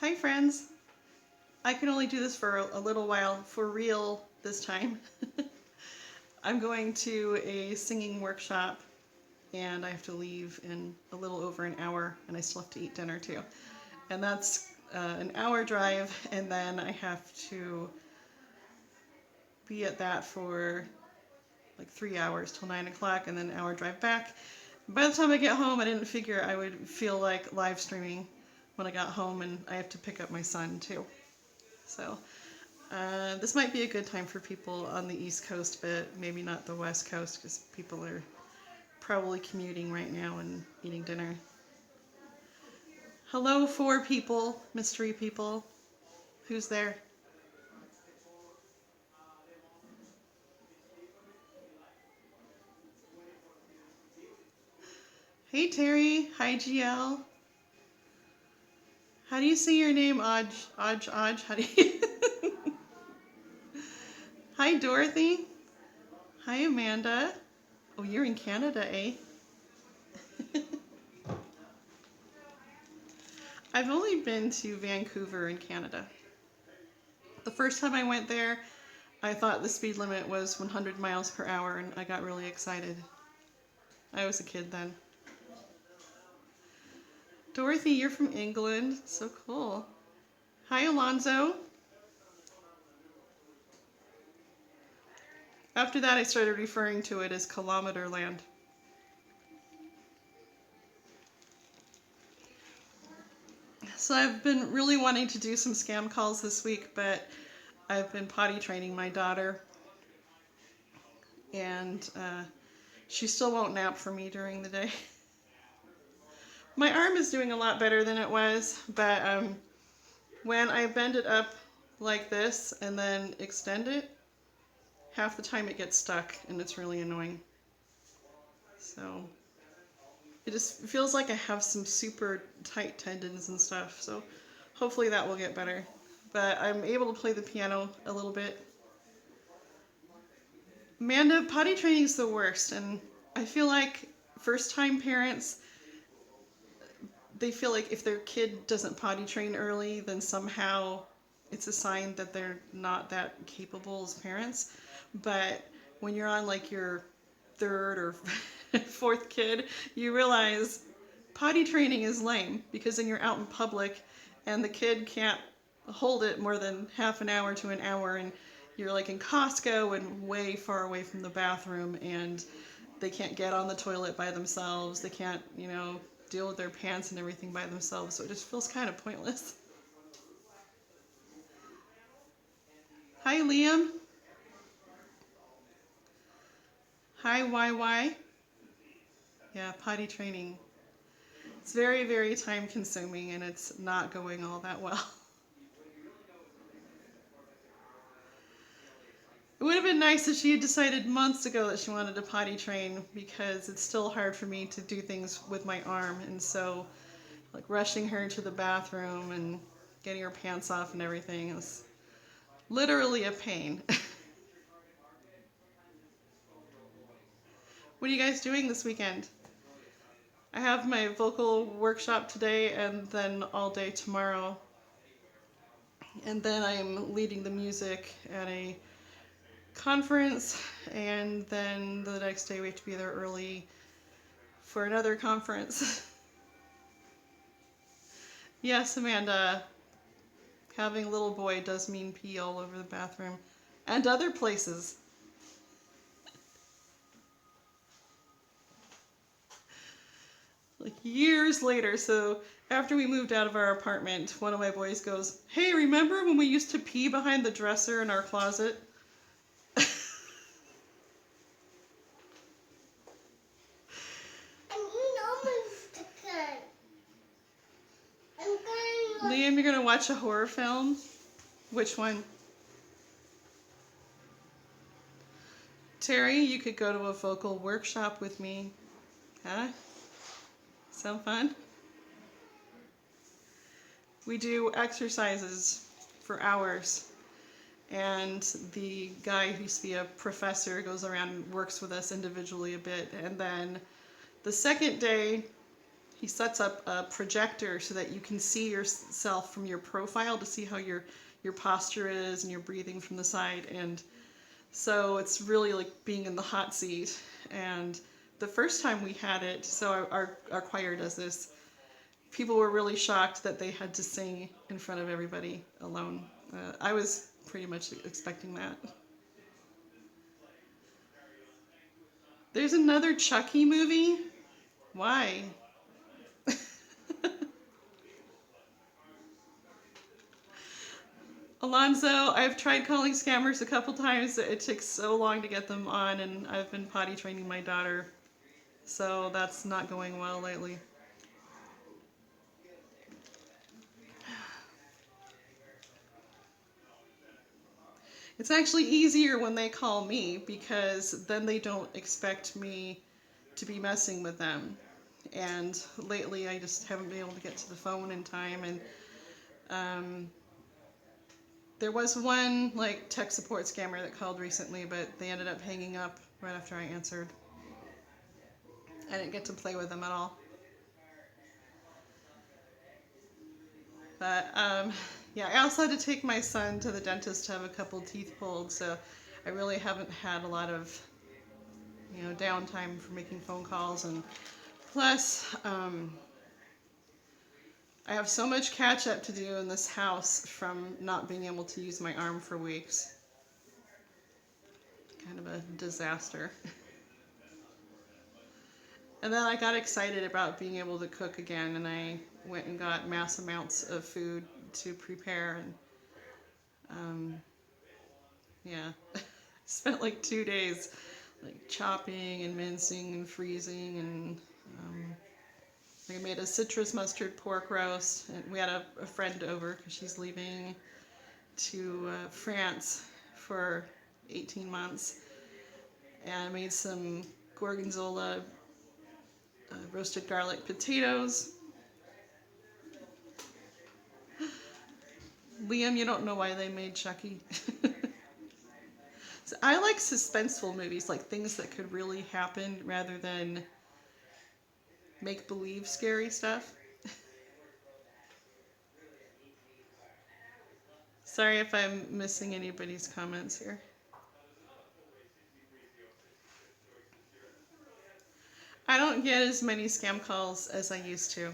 Hi friends. I can only do this for a little while, for real this time. I'm going to a singing workshop and I have to leave in a little over an hour and I still have to eat dinner too. And that's an hour drive and then I have to be at that for like 3 hours till 9 o'clock and then an hour drive back. By the time I get home, I didn't figure I would feel like live streaming when I got home, and I have to pick up my son too. So this might be a good time for people on the East Coast, but maybe not the West Coast because people are probably commuting right now and eating dinner. Hello, 4 people, mystery people. Who's there? Hey, Terry. Hi, GL. How do you say your name, Aj? How do you... Hi, Dorothy. Hi, Amanda. Oh, you're in Canada, eh? I've only been to Vancouver in Canada. The first time I went there, I thought the speed limit was 100 miles per hour and I got really excited. I was a kid then. Dorothy, you're from England. So cool. Hi, Alonzo. After that, I started referring to it as Kilometer Land. So I've been really wanting to do some scam calls this week, but I've been potty training my daughter. And she still won't nap for me during the day. My arm is doing a lot better than it was, but when I bend it up like this and then extend it, half the time it gets stuck and it's really annoying. So it just feels like I have some super tight tendons and stuff, so hopefully that will get better. But I'm able to play the piano a little bit. Amanda, potty training is the worst, and I feel like first-time parents, they feel like if their kid doesn't potty train early, then somehow it's a sign that they're not that capable as parents. But when you're on like your 3rd or 4th kid, you realize potty training is lame because then you're out in public and the kid can't hold it more than half an hour to an hour, and you're like in Costco and way far away from the bathroom, and they can't get on the toilet by themselves. They can't, deal with their pants and everything by themselves. So it just feels kind of pointless. Hi, Liam. Hi, YY. Yeah, potty training. It's very, very time consuming and it's not going all that well. It would have been nice if she had decided months ago that she wanted to potty train, because it's still hard for me to do things with my arm, and so like rushing her to the bathroom and getting her pants off and everything is literally a pain. What are you guys doing this weekend? I have my vocal workshop today and then all day tomorrow. And then I'm leading the music at a conference, and then the next day we have to be there early for another conference. Yes, Amanda, having a little boy does mean pee all over the bathroom and other places. Like years later, so after we moved out of our apartment, one of my boys goes, "Hey, remember when we used to pee behind the dresser in our closet?" Liam, you're gonna watch a horror film? Which one? Terry, you could go to a vocal workshop with me. Huh? Sound fun? We do exercises for hours, and the guy who used to be a professor goes around and works with us individually a bit, and then the second day he sets up a projector so that you can see yourself from your profile to see how your posture is and your breathing from the side. And so it's really like being in the hot seat. And the first time we had it, so our choir does this, people were really shocked that they had to sing in front of everybody alone. I was pretty much expecting that. There's another Chucky movie? Why? Alonzo, I've tried calling scammers a couple times. It takes so long to get them on, and I've been potty training my daughter. So that's not going well lately. It's actually easier when they call me because then they don't expect me to be messing with them. And lately I just haven't been able to get to the phone in time. And there was one like tech support scammer that called recently, but they ended up hanging up right after I answered. I didn't get to play with them at all. But yeah, I also had to take my son to the dentist to have a couple teeth pulled, so I really haven't had a lot of, downtime for making phone calls. And plus, I have so much catch up to do in this house from not being able to use my arm for weeks. Kind of a disaster. And then I got excited about being able to cook again, and I went and got mass amounts of food to prepare. And yeah, spent like 2 days like chopping and mincing and freezing. And I made a citrus mustard pork roast. And we had a friend over because she's leaving to France for 18 months. And I made some gorgonzola roasted garlic potatoes. Liam, you don't know why they made Chucky. So I like suspenseful movies, like things that could really happen rather than make-believe scary stuff. Sorry if I'm missing anybody's comments here. I don't get as many scam calls as I used to.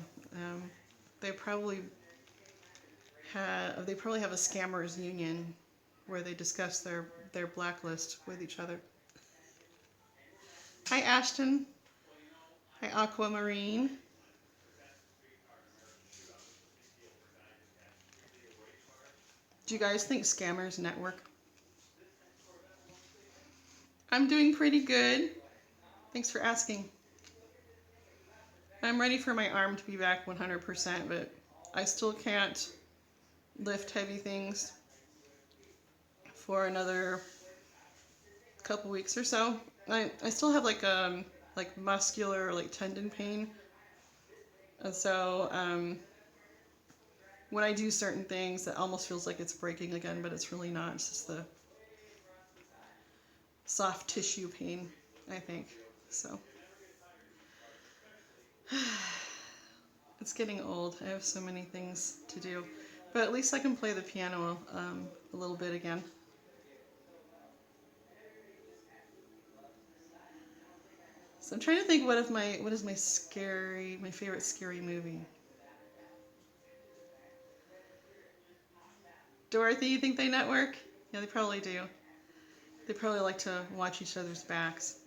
They probably have a scammers union where they discuss their blacklist with each other. Hi Ashton. Hi Aquamarine. Do you guys think scammers network? I'm doing pretty good. Thanks for asking. I'm ready for my arm to be back 100%, but I still can't lift heavy things for another couple weeks or so. I still have like muscular like tendon pain, and so when I do certain things, it almost feels like it's breaking again, but it's really not. It's just the soft tissue pain, I think. So it's getting old. I have so many things to do, but at least I can play the piano a little bit again. So I'm trying to think what is my favorite scary movie. Dorothy, you think they network? Yeah, they probably do. They probably like to watch each other's backs.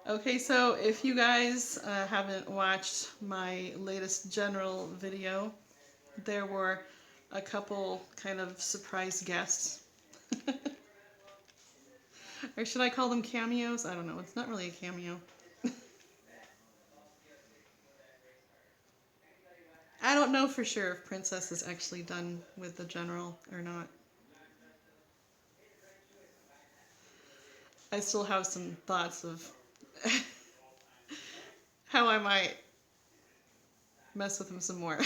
Okay, so if you guys haven't watched my latest general video, there were a couple kind of surprise guests. Or should I call them cameos? I don't know. It's not really a cameo. I don't know for sure if Princess is actually done with the general or not. I still have some thoughts of how I might mess with him some more.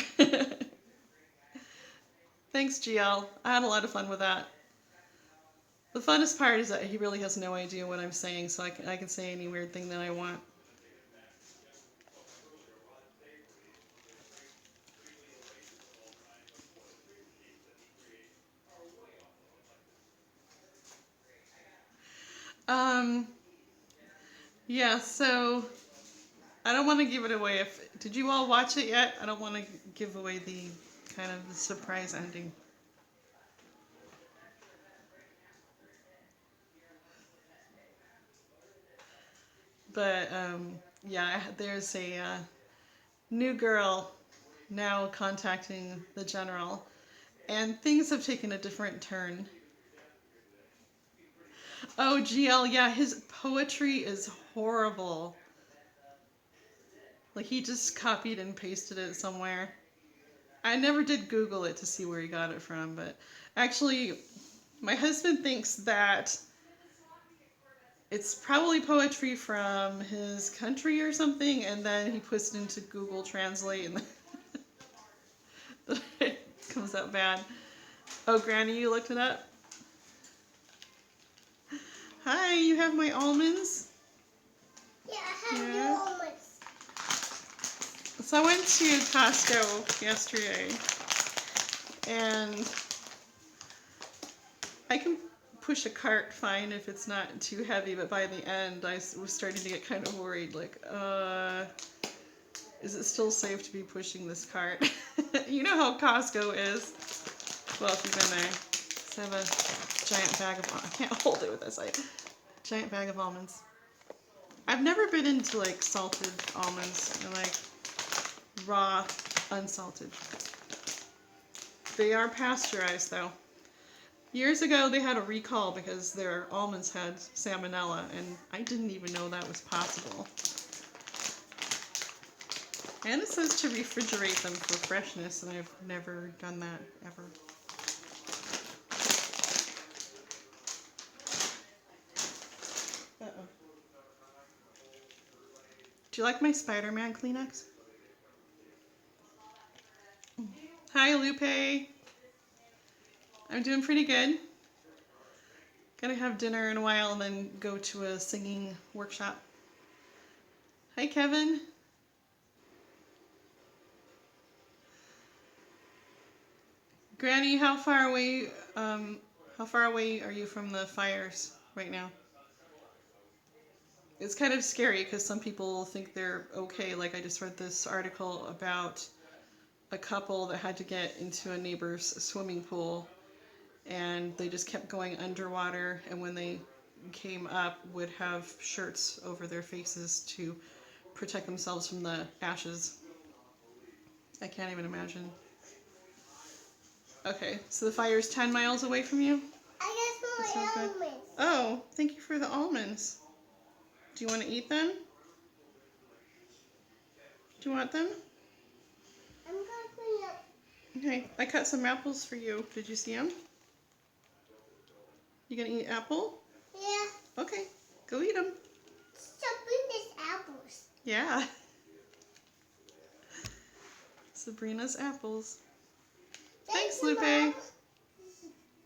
Thanks, GL. I had a lot of fun with that. The funnest part is that he really has no idea what I'm saying, so I can say any weird thing that I want. Um, yeah, so I don't want to give it away. Did you all watch it yet? I don't want to give away the kind of the surprise ending. But yeah, there's a new girl now contacting the general, and things have taken a different turn. Oh, GL, yeah, his poetry is horrible. Like he just copied and pasted it somewhere. I never did Google it to see where he got it from, but actually, my husband thinks that it's probably poetry from his country or something, and then he puts it into Google Translate, and it comes out bad. Oh, Granny, you looked it up? Hi, you have my almonds? Yeah, I have your almonds. So I went to Costco yesterday, and I can push a cart fine if it's not too heavy, but by the end I was starting to get kind of worried, like, is it still safe to be pushing this cart? You know how Costco is. Well, if you've been there. So I have a giant bag of, I can't hold it with this, giant bag of almonds. I've never been into like salted almonds, or like raw, unsalted. They are pasteurized though. Years ago, they had a recall because their almonds had salmonella, and I didn't even know that was possible. And it says to refrigerate them for freshness, and I've never done that ever. Uh-oh. Do you like my Spider-Man Kleenex? Hi, Lupe. I'm doing pretty good. Gonna have dinner in a while and then go to a singing workshop. Hi, Kevin. Granny, how far away are you from the fires right now? It's kind of scary because some people think they're okay. Like I just read this article about a couple that had to get into a neighbor's swimming pool, and they just kept going underwater, and when they came up would have shirts over their faces to protect themselves from the ashes. I can't even imagine. Okay, so the fire's 10 miles away from you? I got some almonds. Oh, thank you for the almonds. Do you want to eat them? Do you want them? I'm going to Okay, I cut some apples for you. Did you see them? You gonna eat apple? Yeah. Okay, go eat them. Sabrina's apples. Yeah. Sabrina's apples. Thanks, Lupe. Mom.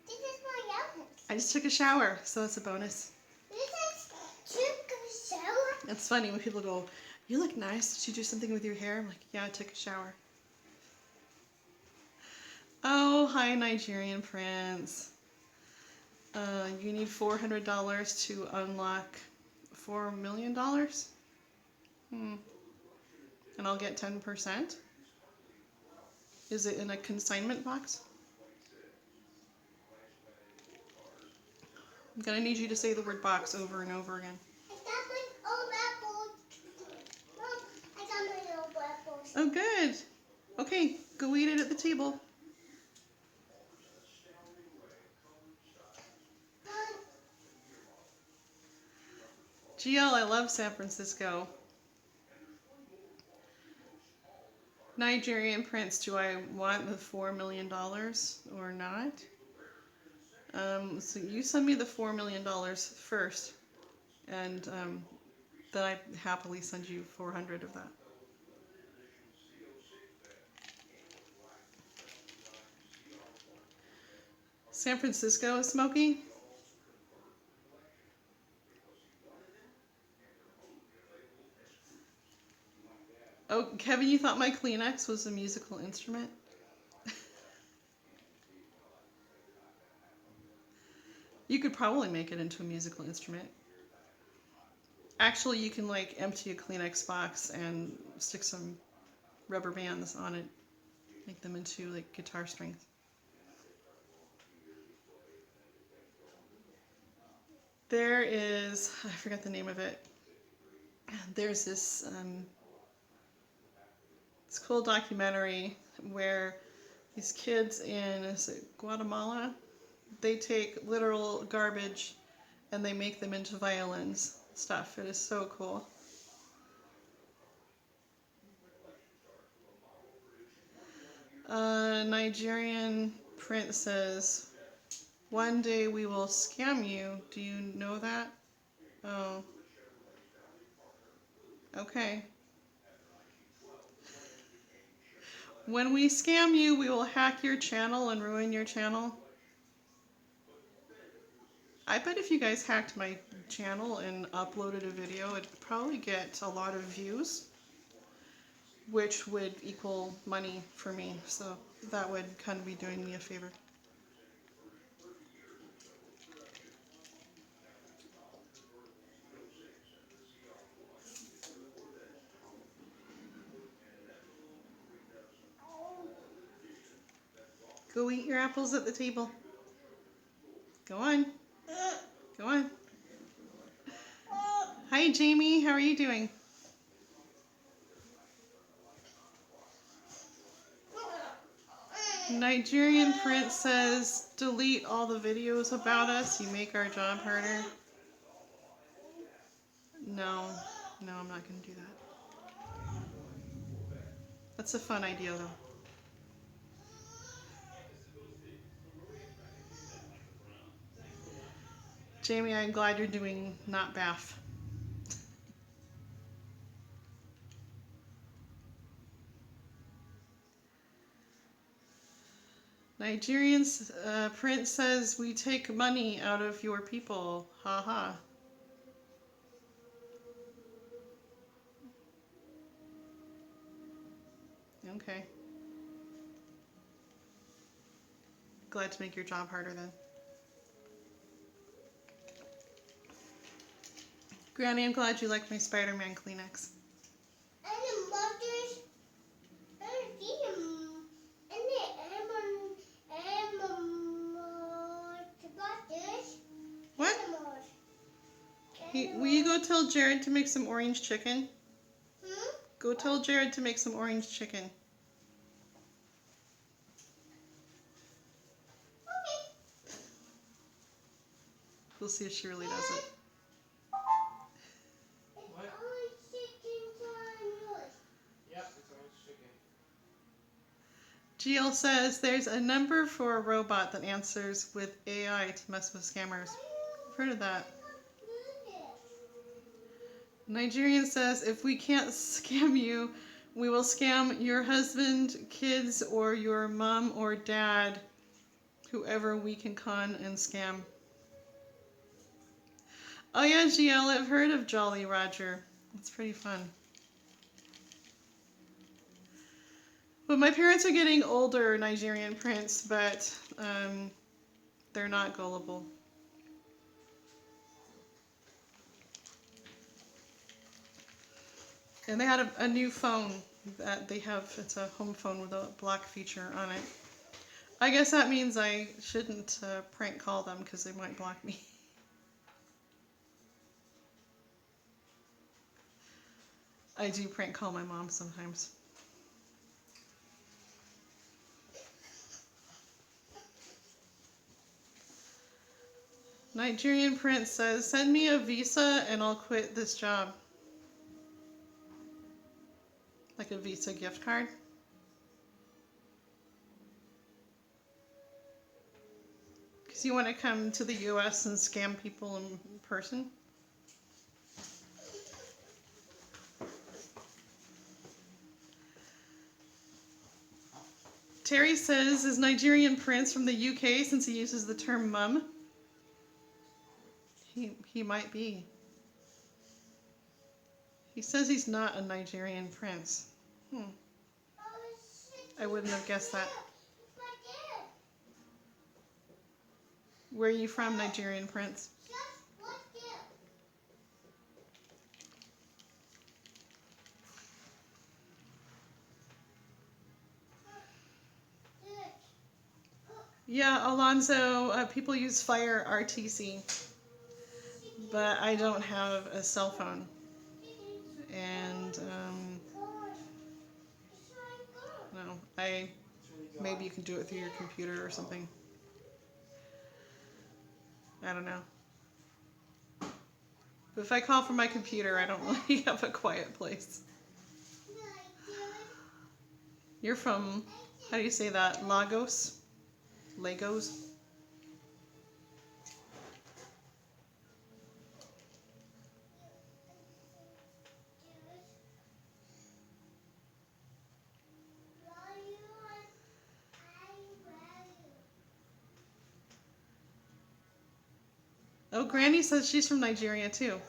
This is my apples. I just took a shower, so that's a bonus. This is took a shower. It's funny when people go, "You look nice. Did you do something with your hair?" I'm like, "Yeah, I took a shower." Oh, hi, Nigerian Prince. You need $400 to unlock $4 million? And I'll get 10%? Is it in a consignment box? I'm gonna need you to say the word box over and over again. I got my old apples. Mom, I got my old apples. Oh, good. Okay, go eat it at the table. Mom. GL, I love San Francisco. Nigerian Prince, do I want the $4 million or not? So you send me the $4 million first, and then I happily send you 400 of that. San Francisco is smoky? Oh, Kevin, you thought my Kleenex was a musical instrument? You could probably make it into a musical instrument. Actually, you can like empty a Kleenex box and stick some rubber bands on it, make them into like guitar strings. There is, I forgot the name of it. There's this it's a cool documentary where these kids in, is it Guatemala? They take literal garbage and they make them into violins stuff. It is so cool. Nigerian prince says, one day we will scam you. Do you know that? Oh. Okay. When we scam you, we will hack your channel and ruin your channel. I bet if you guys hacked my channel and uploaded a video, it'd probably get a lot of views, which would equal money for me. So that would kind of be doing me a favor. Go eat your apples at the table. Go on. Go on. Hi, Jamie. How are you doing? Nigerian prince says, delete all the videos about us. You make our job harder. No, I'm not going to do that. That's a fun idea, though. Jamie, I'm glad you're doing not bath. Nigerian prince says, we take money out of your people. Ha ha. Okay. Glad to make your job harder then. Granny, I'm glad you like my Spider-Man Kleenex. What? Hey, will you go tell Jared to make some orange chicken? Go tell Jared to make some orange chicken. We'll see if she really does it. What? Yep, it's orange chicken. GL says there's a number for a robot that answers with AI to mess with scammers. I've heard of that. Nigerian says if we can't scam you, we will scam your husband, kids, or your mom or dad, whoever we can con and scam. Oh yeah, GL, I've heard of Jolly Roger. It's pretty fun. But my parents are getting older, Nigerian prince, but they're not gullible. And they had a new phone that they have. It's a home phone with a block feature on it. I guess that means I shouldn't prank call them because they might block me. I do prank call my mom sometimes. Nigerian prince says, send me a visa and I'll quit this job. Like a Visa gift card. Because you want to come to the US and scam people in person? Terry says, is Nigerian prince from the UK since he uses the term mum? He might be. He says he's not a Nigerian prince. Hmm. I wouldn't have guessed that. Where are you from, Nigerian Prince? Yeah, Alonzo, people use Fire RTC, but I don't have a cell phone. And, no, maybe you can do it through your computer or something. I don't know. But if I call from my computer, I don't really have a quiet place. You're from, how do you say that? Lagos? Lagos? Oh, Granny says she's from Nigeria too.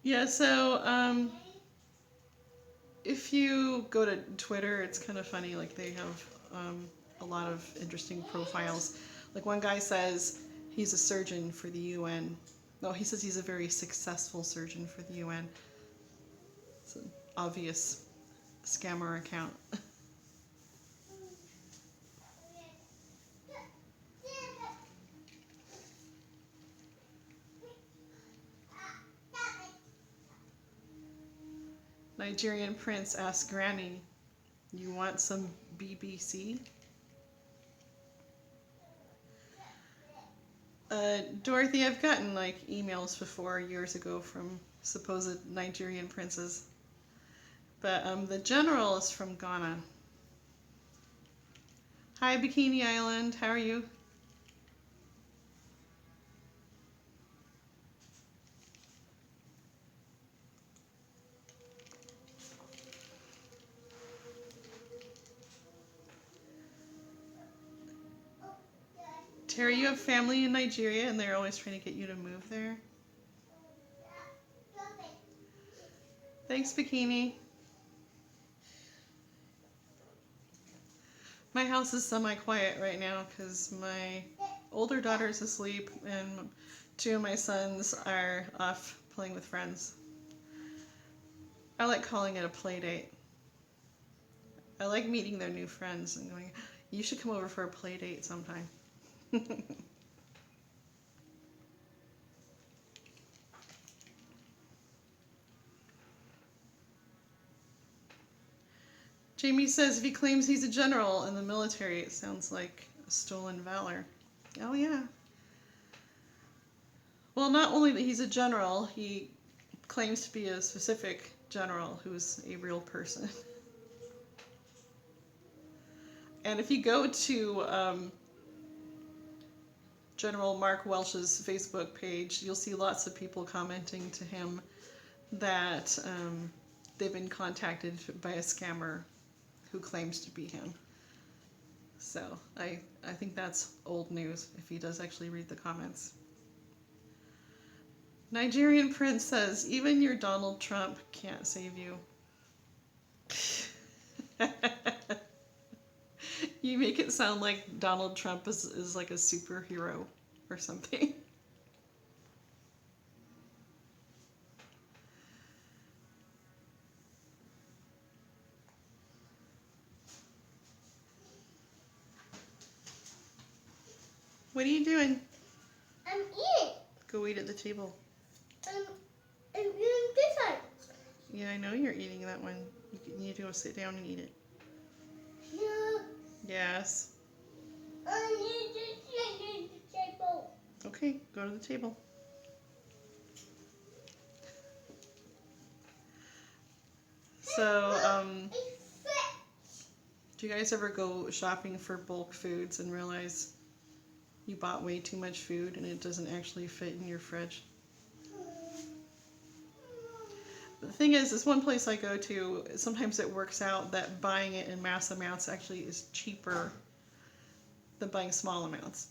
Yeah, so if you go to Twitter, it's kind of funny. Like they have a lot of interesting profiles. Like one guy says he's a surgeon for the UN. No, he says he's a very successful surgeon for the UN. It's an obvious scammer account. Nigerian Prince asks Granny, "You want some BBC?" Dorothy, I've gotten like emails before years ago from supposed Nigerian princes, but the general is from Ghana. Hi, Bikini Island. How are you? Terry, you have family in Nigeria and they're always trying to get you to move there? Thanks, Bikini. My house is semi-quiet right now because my older daughter's asleep and two of my sons are off playing with friends. I like calling it a play date. I like meeting their new friends and going, you should come over for a play date sometime. Jamie says if he claims he's a general in the military, it sounds like stolen valor. Oh, yeah. Well, not only that he's a general, he claims to be a specific general who's a real person. And if you go to General Mark Welch's Facebook page, you'll see lots of people commenting to him that they've been contacted by a scammer who claims to be him. So I think that's old news if he does actually read the comments. Nigerian Prince says, even your Donald Trump can't save you. You make it sound like Donald Trump is like a superhero or something. What are you doing? I'm eating. Go eat at the table. I'm eating this one. Yeah, I know you're eating that one. You need to go sit down and eat it. No. Yes. I need to sit at the table. Okay, go to the table. So, do you guys ever go shopping for bulk foods and realize you bought way too much food and it doesn't actually fit in your fridge? The thing is one place I go to, sometimes it works out that buying it in mass amounts actually is cheaper than buying small amounts.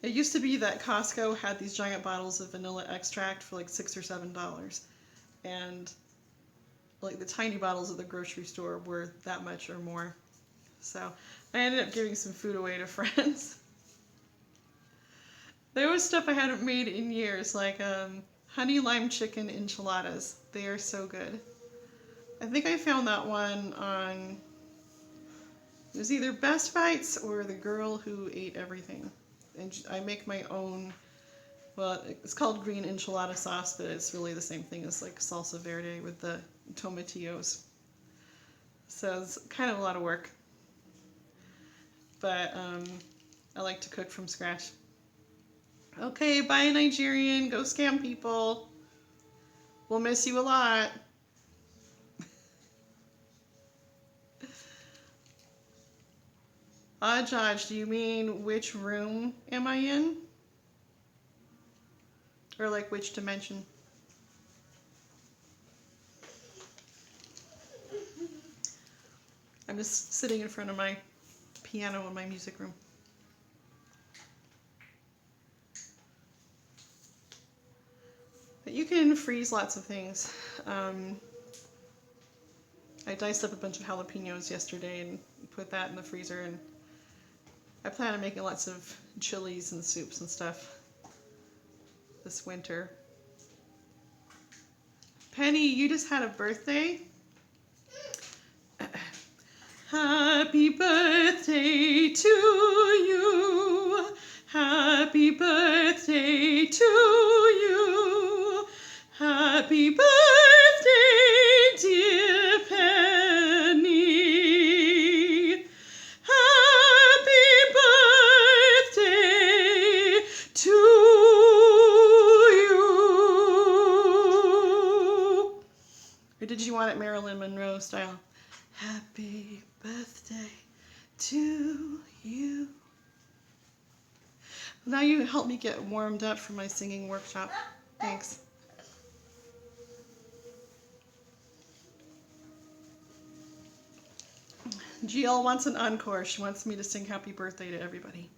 It used to be that Costco had these giant bottles of vanilla extract for like $6 or $7, and like the tiny bottles at the grocery store were that much or more. So I ended up giving some food away to friends. There was stuff I hadn't made in years, like honey lime chicken enchiladas. They are so good. I think I found that one on, it was either Best Bites or The Girl Who Ate Everything. And I make my own, well, it's called green enchilada sauce, but it's really the same thing as like salsa verde with the tomatillos. So it's kind of a lot of work. But I like to cook from scratch. Okay, bye Nigerian. Go scam people. We'll miss you a lot. Josh, do you mean which room am I in? Or like which dimension? I'm just sitting in front of my piano in my music room. But you can freeze lots of things. I diced up a bunch of jalapenos yesterday and put that in the freezer, and I plan on making lots of chilies and soups and stuff this winter. Penny, you just had a birthday? Happy birthday to you. Happy birthday to you. Happy birthday, dear Penny. Happy birthday to you. Or did you want it Marilyn Monroe style? Happy birthday to you. Now you help me get warmed up for my singing workshop. Thanks. GL wants an encore. She wants me to sing happy birthday to everybody.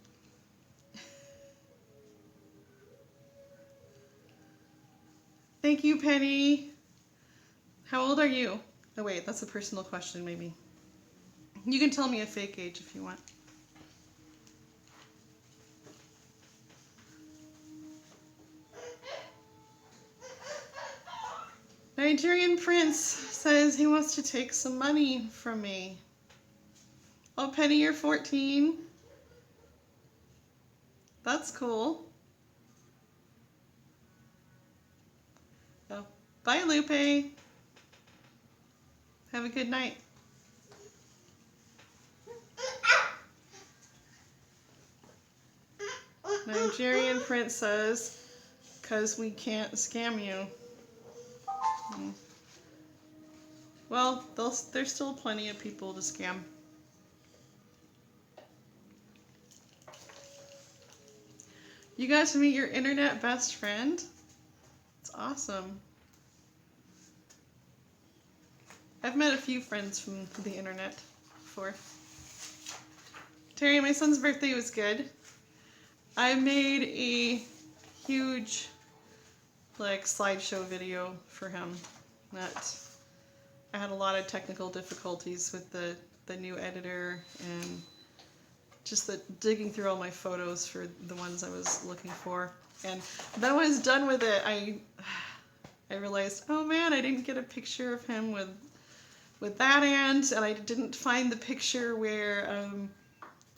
Thank you, Penny. How old are you? Oh wait, that's a personal question maybe. You can tell me a fake age if you want. Nigerian Prince says he wants to take some money from me. Oh, Penny, you're 14. That's cool. Oh, bye, Lupe. Have a good night. Nigerian Prince says, 'cause we can't scam you. Well, there's still plenty of people to scam. You got to meet your internet best friend? It's awesome. I've met a few friends from the internet before. Terry, my son's birthday was good. I made a huge slideshow video for him. That I had a lot of technical difficulties with the new editor and just digging through all my photos for the ones I was looking for. And then when I was done with it, I realized, oh man, I didn't get a picture of him with that aunt, and I didn't find the picture where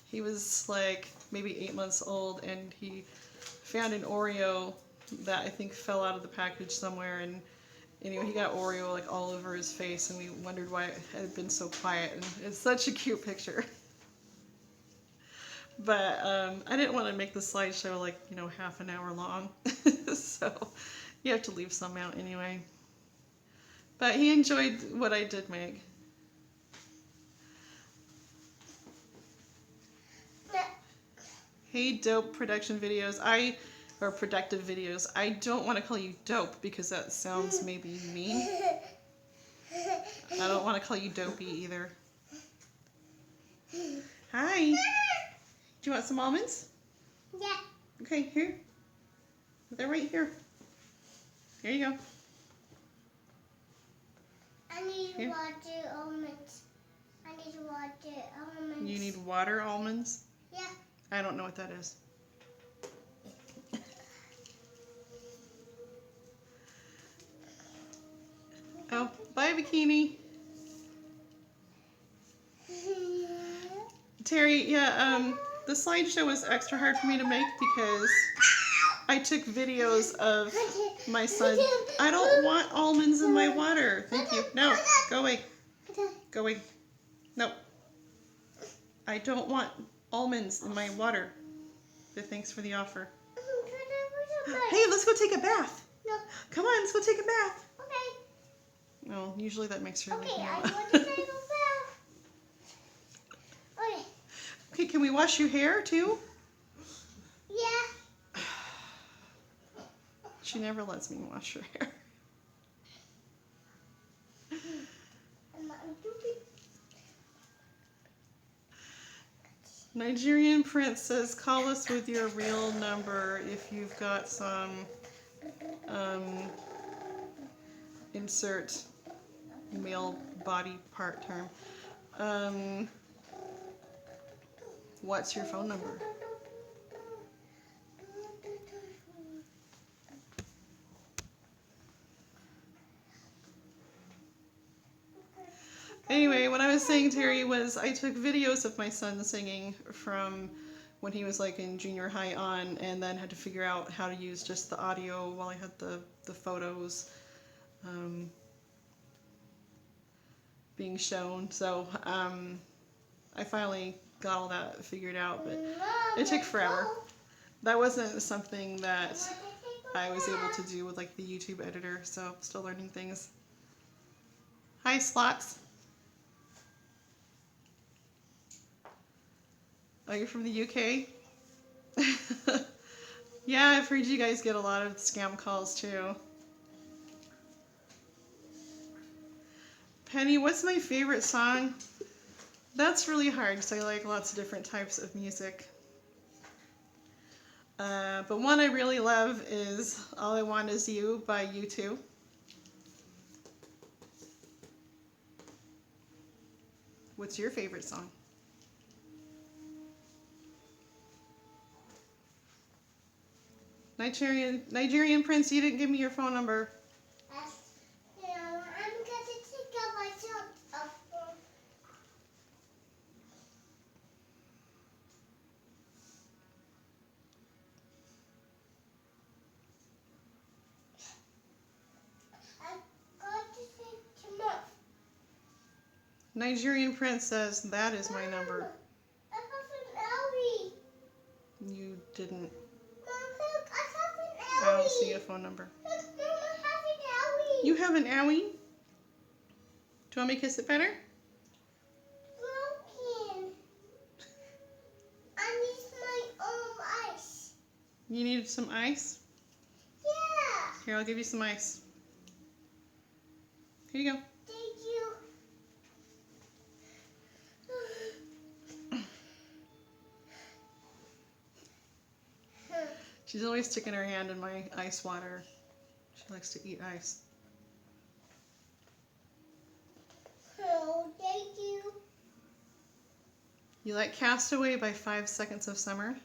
he was like maybe 8 months old, and he found an Oreo that I think fell out of the package somewhere, and anyway, he got Oreo like all over his face, and we wondered why it had been so quiet, and it's such a cute picture. But I didn't want to make the slideshow like, half an hour long, so you have to leave some out anyway. But he enjoyed what I did make. Hey, Dope Production Videos. Or Productive Videos. I don't want to call you Dope because that sounds maybe mean. I don't want to call you Dopey either. Hi. Do you want some almonds? Yeah. Okay, here. They're right here. Here you go. I need Here. water almonds. I need water almonds. You need water almonds? Yeah. I don't know what that is. Oh, bye, Bikini. Terry, yeah, the slideshow was extra hard for me to make because I took videos of my son. I don't want almonds in my water. Thank you. No, go away. Go away. No. I don't want almonds in my water. But thanks for the offer. Hey, let's go take a bath. No. Come on, let's go take a bath. Okay. No, usually that makes her Okay, like I no. want to take a bath. Okay. Okay, can we wash your hair too? Yeah. She never lets me wash her hair. Nigerian Prince says, call us with your real number if you've got some insert male body part term. What's your phone number? Anyway, what I was saying, Terry, was I took videos of my son singing from when he was like in junior high on, and then had to figure out how to use just the audio while I had the photos being shown. So I finally got all that figured out, but it took forever. That wasn't something that I was able to do with like the YouTube editor, so still learning things. Hi, Slots. Oh, you're from the UK? Yeah, I've heard you guys get a lot of scam calls too. Penny, what's my favorite song? That's really hard because I like lots of different types of music. But one I really love is All I Want Is You by U2. What's your favorite song? Nigerian Prince, you didn't give me your phone number. I'm going to take out my shorts off. I'm going to take them off. Nigerian Prince says, that is my number. I have an Ellie. You didn't. Mom, look, I have an I Ellie. don't see a phone number. Look, Mom, I have an Ellie. You have an owie? Do you want me to kiss it better? Broken. I need my ice. You need some ice? Yeah. Here, I'll give you some ice. Here you go. Thank you. She's always sticking her hand in my ice water. She likes to eat ice. Oh, thank you. You like Castaway by 5 Seconds of Summer?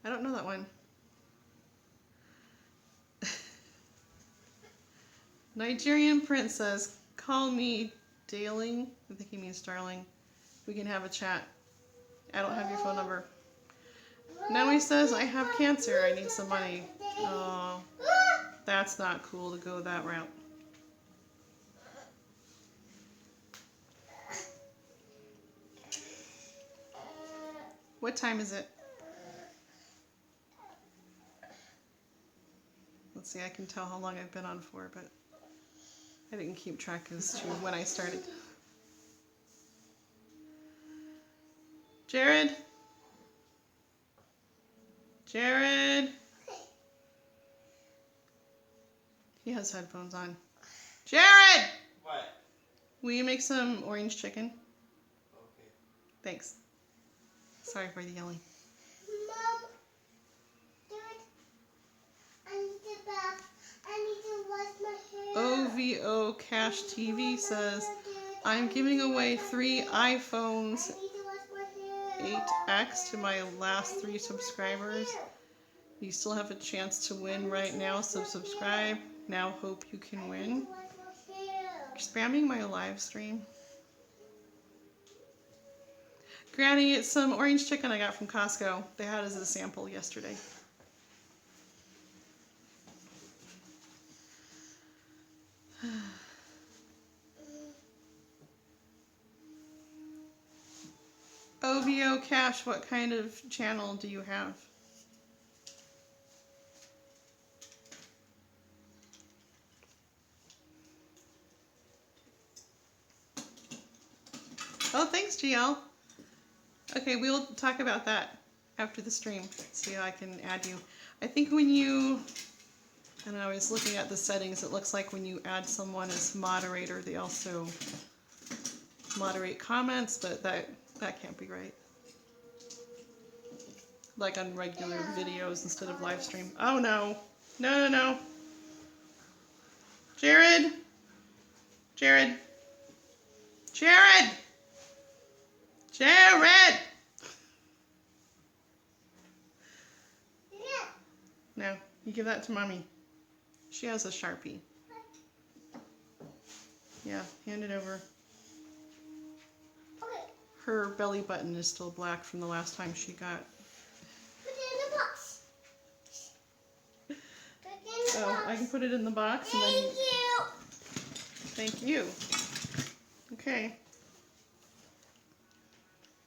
I don't know that one. Nigerian Prince says, call me Daling. I think he means darling. We can have a chat. I don't have your phone number. Now he says, I have cancer. I need some money. Oh, that's not cool to go that route. What time is it? Let's see, I can tell how long I've been on for, but I didn't keep track as to when I started. Jared? Jared? He has headphones on. Jared! What? Will you make some orange chicken? Okay. Thanks. Sorry for the yelling. Mom, do OVO Cash TV says, I'm giving away 3 iPhones 8X to my last 3 subscribers. You still have a chance to win right now, so subscribe. Now hope you can win. You're spamming my live stream. Granny, it's some orange chicken I got from Costco. They had it as a sample yesterday. OVO Cash, what kind of channel do you have? Oh, thanks, GL. Okay, we'll talk about that after the stream. See how I can add you. I think when you, I don't know, I was looking at the settings, it looks like when you add someone as moderator, they also moderate comments, but that can't be right. Like on regular videos instead of live stream. Oh no. No, no, no. Jared! Jared! Jared! Jared! No, you give that to Mommy. She has a Sharpie. Yeah, hand it over. Okay. Her belly button is still black from the last time she got. Put it in the box. Put it in the box. I can put it in the box and then. Thank you. Thank you. Okay.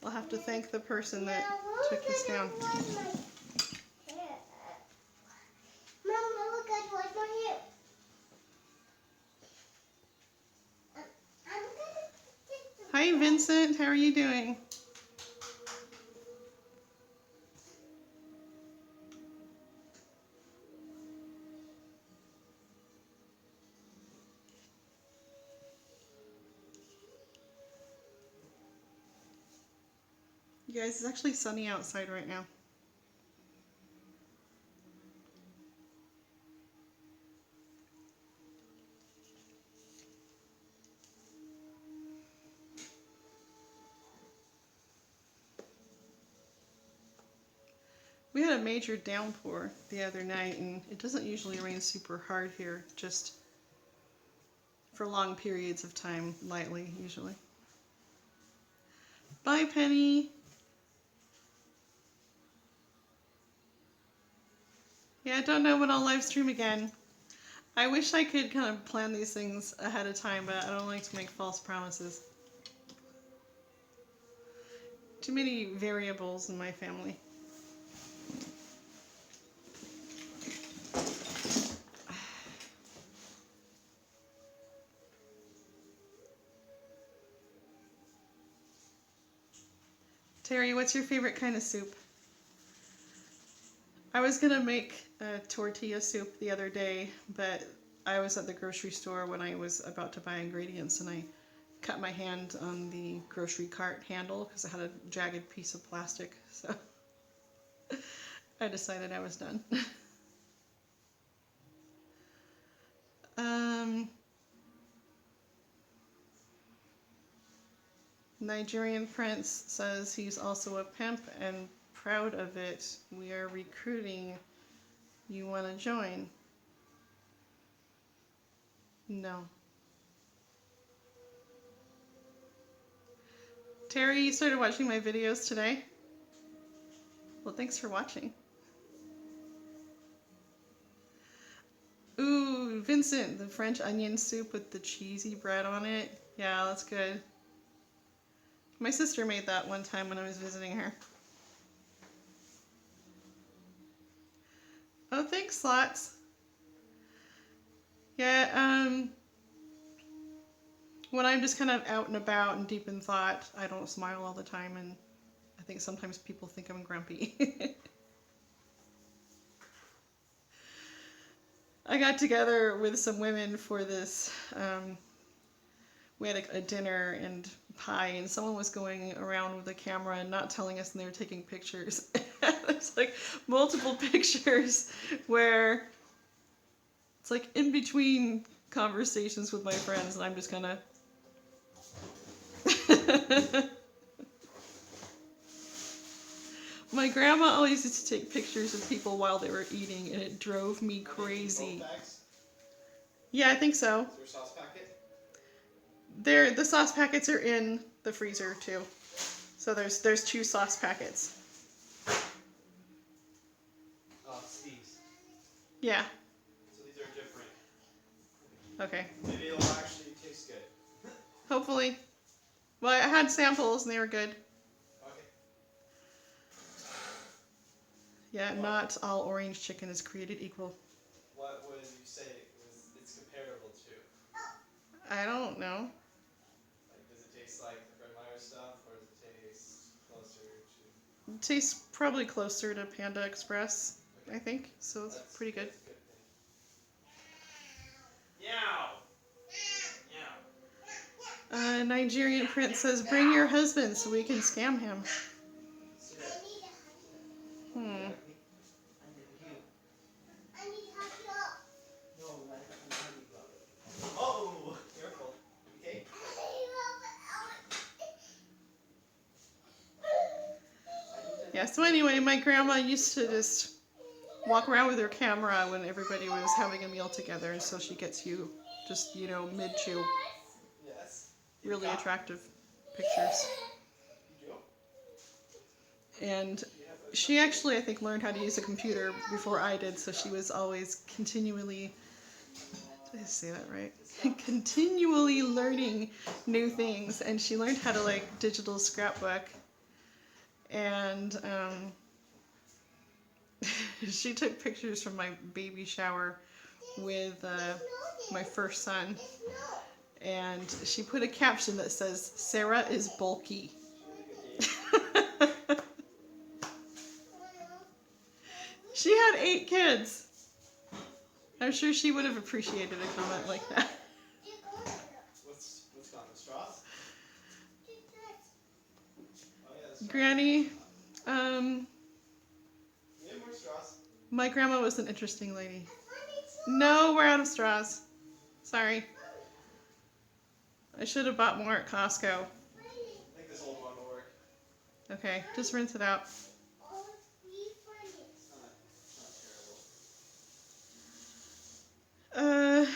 I'll have to thank the person that took this down. Hi Vincent, how are you doing? You guys, it's actually sunny outside right now. We had a major downpour the other night, and it doesn't usually rain super hard here, just for long periods of time, lightly usually. Bye, Penny. Yeah, I don't know when I'll live stream again. I wish I could kind of plan these things ahead of time, but I don't like to make false promises. Too many variables in my family. Terry, what's your favorite kind of soup? I was gonna make a tortilla soup the other day, but I was at the grocery store when I was about to buy ingredients and I cut my hand on the grocery cart handle because it had a jagged piece of plastic, so I decided I was done. Nigerian Prince says he's also a pimp and proud of it. We are recruiting. You want to join? No. Terry, you started watching my videos today? Well, thanks for watching. Ooh, Vincent, the French onion soup with the cheesy bread on it. Yeah, that's good. My sister made that one time when I was visiting her. Oh, thanks, Slots. Yeah, when I'm just kind of out and about and deep in thought, I don't smile all the time, and I think sometimes people think I'm grumpy. I got together with some women for this, we had a dinner and pie, and someone was going around with a camera and not telling us, and they were taking pictures. There's like multiple pictures where it's like in between conversations with my friends, and I'm just gonna. My grandma always used to take pictures of people while they were eating, and it drove me crazy. Yeah, I think so. Is there a sauce packet? The sauce packets are in the freezer too. So there's 2 sauce packets. Oh, it's these. Yeah. So these are different. Okay. Maybe it'll actually taste good. Hopefully. Well, I had samples and they were good. Okay. Yeah, not all orange chicken is created equal. What would you say it's comparable to? I don't know. Like, does it taste like the Fred Meyer stuff, or does it taste closer to? It tastes probably closer to Panda Express, I think. So it's pretty good. That's a good thing. Meow. Meow. Nigerian Prince says, bring your husband so we can scam him. Hmm. Oh, careful. Okay. Yeah, so anyway, my grandma used to just walk around with her camera when everybody was having a meal together, and so she gets you just, mid-chew. Yes. Really attractive pictures. And she actually, I think, learned how to use a computer before I did, so she was always continually, did I say that right? Continually learning new things, and she learned how to, digital scrapbook. And she took pictures from my baby shower with my first son, and she put a caption that says, Sarah is bulky. She had 8 kids. I'm sure she would have appreciated a comment like that. What's gone? The straws? Oh, yeah, the straws. Granny, We have more straws. my grandma was an interesting lady. No, we're out of straws. Sorry. I should have bought more at Costco. I think this old one will work. Okay, just rinse it out. It's not terrible.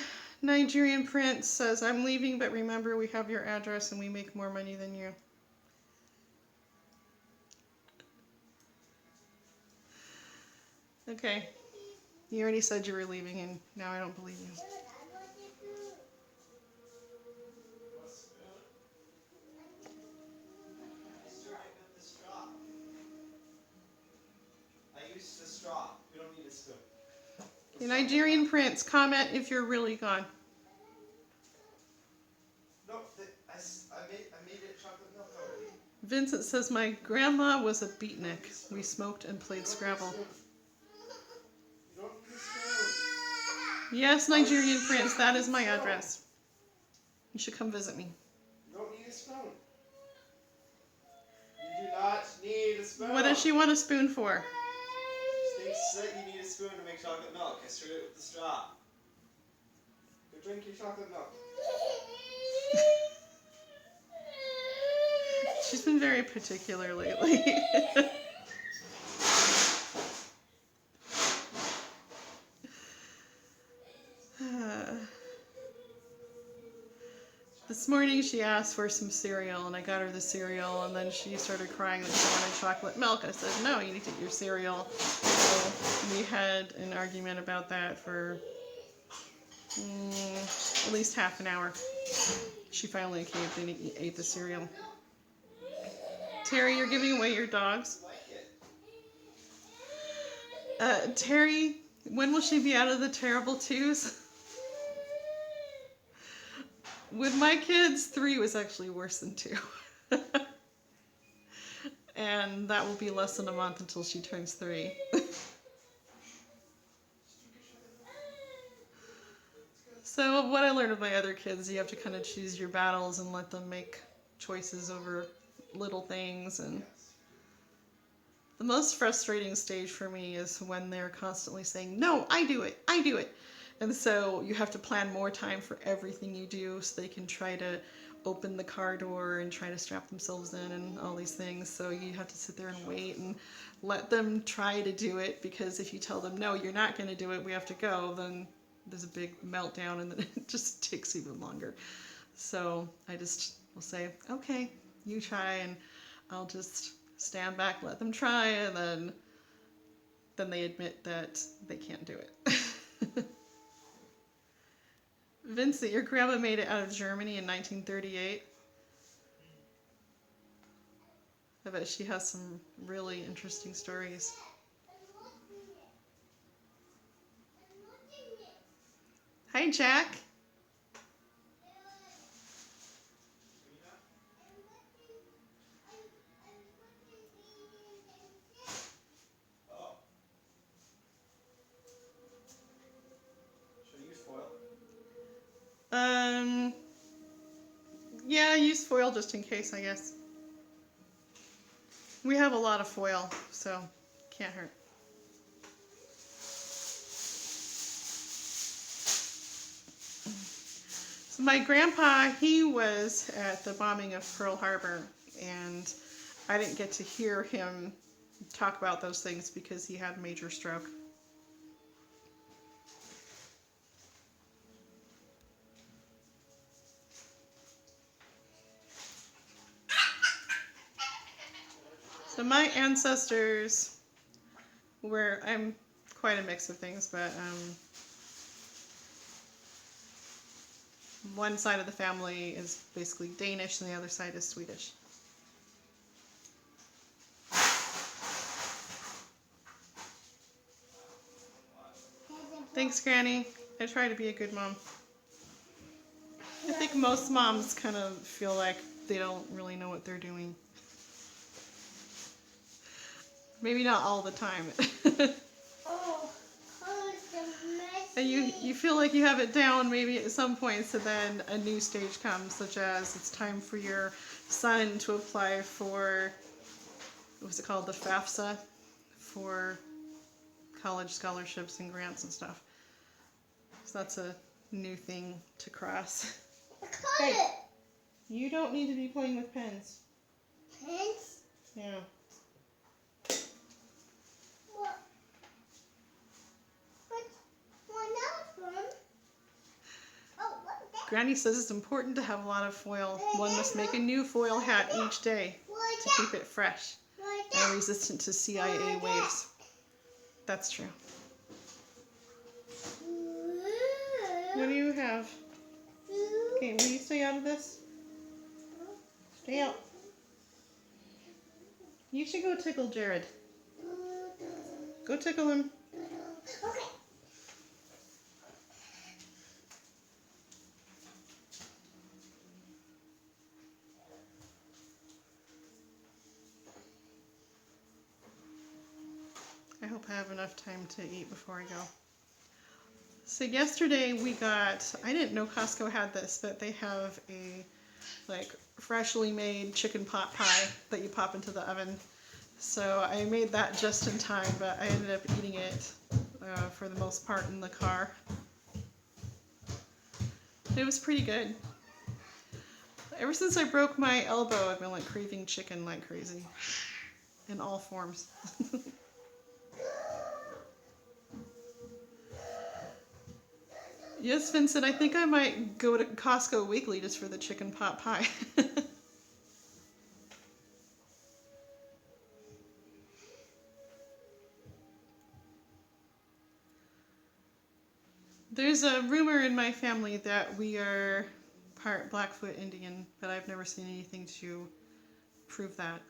Nigerian Prince says, I'm leaving, but remember we have your address and we make more money than you. Okay. You already said you were leaving, and now I don't believe you. I used the straw. We don't need a spoon. The Nigerian Prince, comment if you're really gone. No, I made it chocolate milk already. Vincent says, my grandma was a beatnik. We smoked and played Scrabble. You don't need a spoon. Yes, Nigerian Prince, that is my address. You should come visit me. You don't need a spoon. You do not need a spoon. What does she want a spoon for? She thinks that you need a spoon to make chocolate milk. I stirred it with the straw. Go drink your chocolate milk. She's been very particular lately. This morning she asked for some cereal, and I got her the cereal, and then she started crying that she wanted chocolate milk. I said, no, you need to eat your cereal. So we had an argument about that for at least half an hour. She finally caved and ate the cereal. Terry, you're giving away your dogs. Terry, when will she be out of the terrible twos? With my kids, 3 was actually worse than 2. And that will be less than a month until she turns 3. So what I learned with my other kids, you have to kind of choose your battles and let them make choices over little things. And the most frustrating stage for me is when they're constantly saying, no, I do it, I do it. And so you have to plan more time for everything you do so they can try to open the car door and try to strap themselves in and all these things. So you have to sit there and wait and let them try to do it, because if you tell them, no, you're not going to do it, we have to go, then there's a big meltdown and then it just takes even longer. So I just will say, okay, you try, and I'll just stand back, let them try, and then they admit that they can't do it. Vincent, your grandma made it out of Germany in 1938. I bet she has some really interesting stories. Hi, Jack. Oh. Should I use foil? Yeah, use foil just in case, I guess. We have a lot of foil, so can't hurt. So my grandpa, he was at the bombing of Pearl Harbor, and I didn't get to hear him talk about those things because he had a major stroke. So my ancestors were, I'm quite a mix of things, but one side of the family is basically Danish and the other side is Swedish. Thanks, Granny. I try to be a good mom. I think most moms kind of feel like they don't really know what they're doing. Maybe not all the time. And you feel like you have it down maybe at some points, and then a new stage comes, such as it's time for your son to apply for, what's it called, the FAFSA, for college scholarships and grants and stuff. So that's a new thing to cross. Hey, you don't need to be playing with pens. Pens? Yeah. Granny says it's important to have a lot of foil. One must make a new foil hat each day to keep it fresh and resistant to CIA waves. That's true. What do you have? Okay, will you stay out of this? Stay out. You should go tickle Jared. Go tickle him. Okay. I hope I have enough time to eat before I go. So yesterday we got, I didn't know Costco had this, but they have a like freshly made chicken pot pie that you pop into the oven. So I made that just in time, but I ended up eating it for the most part in the car. It was pretty good. Ever since I broke my elbow, I've been like craving chicken like crazy in all forms. Yes, Vincent, I think I might go to Costco weekly just for the chicken pot pie. There's a rumor in my family that we are part Blackfoot Indian, but I've never seen anything to prove that.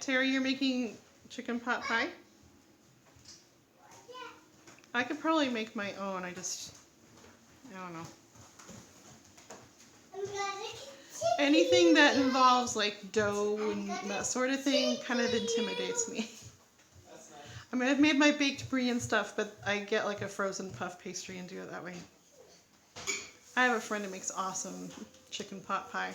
Terry, you're making chicken pot pie? I could probably make my own, I don't know. Anything that involves like dough and that sort of thing kind of intimidates me. I mean, I've made my baked brie and stuff, but I get like a frozen puff pastry and do it that way. I have a friend who makes awesome chicken pot pie.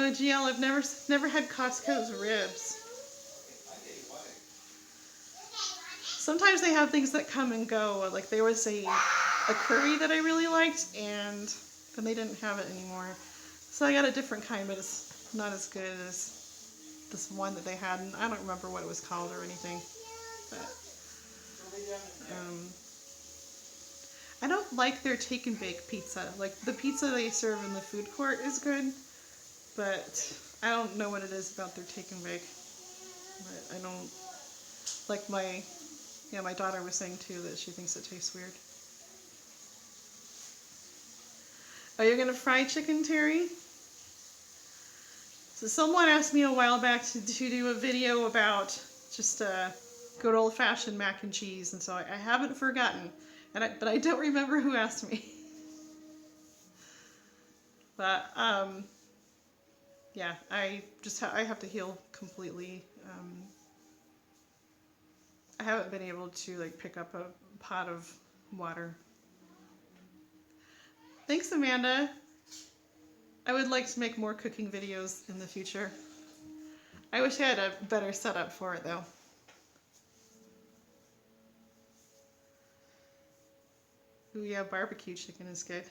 Oh, GL, I've never had Costco's ribs. Sometimes they have things that come and go. Like there was a curry that I really liked, and then they didn't have it anymore. So I got a different kind, but it's not as good as this one that they had. And I don't remember what it was called or anything. But I don't like their take and bake pizza. Like the pizza they serve in the food court is good, but I don't know what it is about their take and bake. But I don't like my daughter was saying too that she thinks it tastes weird. Are you gonna fry chicken, Terry? So someone asked me a while back to do a video about just good old-fashioned mac and cheese, and so I haven't forgotten, but I don't remember who asked me. But yeah, I have to heal completely. I haven't been able to like pick up a pot of water. Thanks, Amanda. I would like to make more cooking videos in the future. I wish I had a better setup for it though. Ooh yeah, barbecue chicken is good.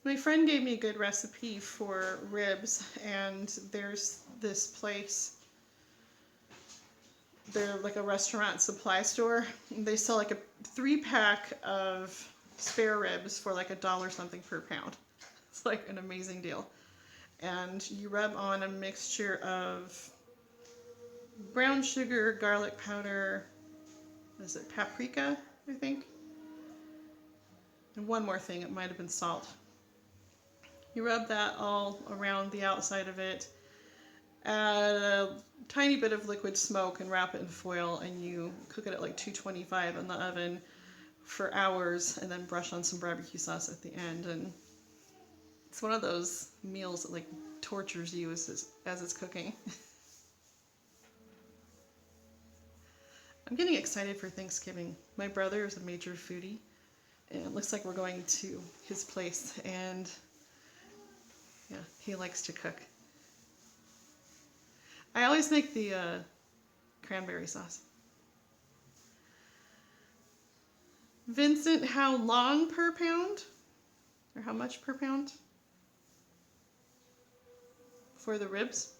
My friend gave me a good recipe for ribs, and there's this place. They're like a restaurant supply store. They sell like a 3-pack of spare ribs for like $1 something per pound. It's like an amazing deal. And you rub on a mixture of brown sugar, garlic powder, is it paprika, I think? And one more thing, it might have been salt. You rub that all around the outside of it, add a tiny bit of liquid smoke and wrap it in foil, and you cook it at like 225 in the oven for hours, and then brush on some barbecue sauce at the end. And it's one of those meals that like tortures you as it's cooking. I'm getting excited for Thanksgiving. My brother is a major foodie, and it looks like we're going to his place, and yeah, he likes to cook. I always make the cranberry sauce. Vincent, how long per pound? Or how much per pound? For the ribs?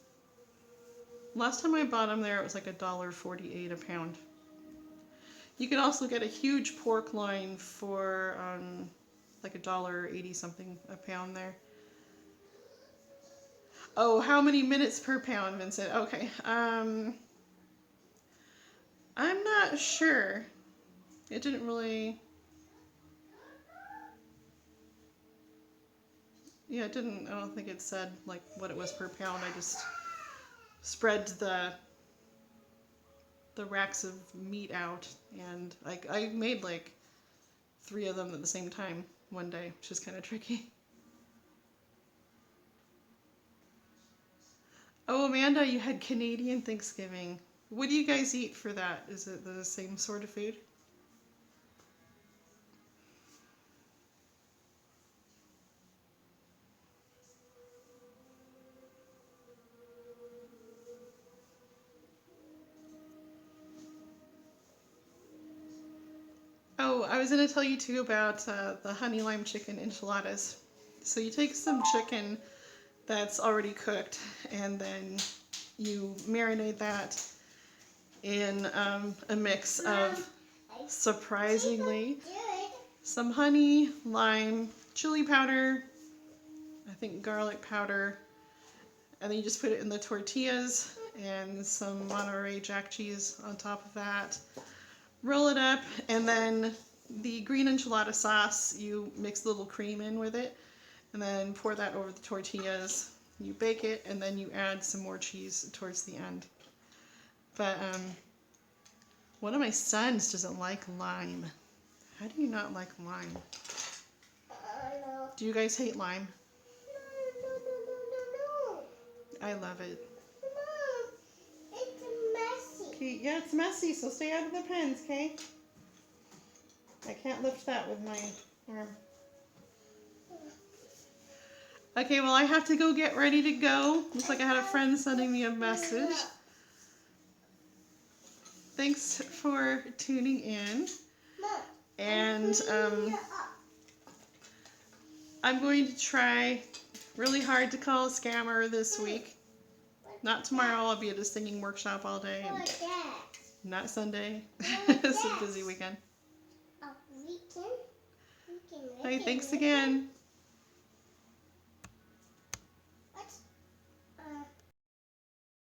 Last time I bought them there, it was like $1.48 a pound. You can also get a huge pork loin for like $1.80 something a pound there. Oh, how many minutes per pound, Vincent? Okay. I'm not sure. It didn't really... Yeah, it didn't... I don't think it said like what it was per pound. I just spread the racks of meat out, and I made like 3 of them at the same time one day, which is kind of tricky. Oh, Amanda, you had Canadian Thanksgiving. What do you guys eat for that? Is it the same sort of food? Oh, I was going to tell you too about the honey lime chicken enchiladas. So you take some chicken that's already cooked, and then you marinate that in a mix of, surprisingly, some honey, lime, chili powder, I think garlic powder, and then you just put it in the tortillas and some Monterey Jack cheese on top of that. Roll it up, and then the green enchilada sauce, you mix a little cream in with it, and then pour that over the tortillas. You bake it, and then you add some more cheese towards the end. But one of my sons doesn't like lime. How do you not like lime? Do you guys hate lime? No. I love it. Mom, it's messy. Okay, yeah, it's messy, so stay out of the pens, okay? I can't lift that with my arm. Okay, well, I have to go get ready to go. Looks like I had a friend sending me a message. Thanks for tuning in. And I'm going to try really hard to call a scammer this week. Not tomorrow. I'll be at a singing workshop all day. And not Sunday. It's a busy weekend. Okay, thanks again.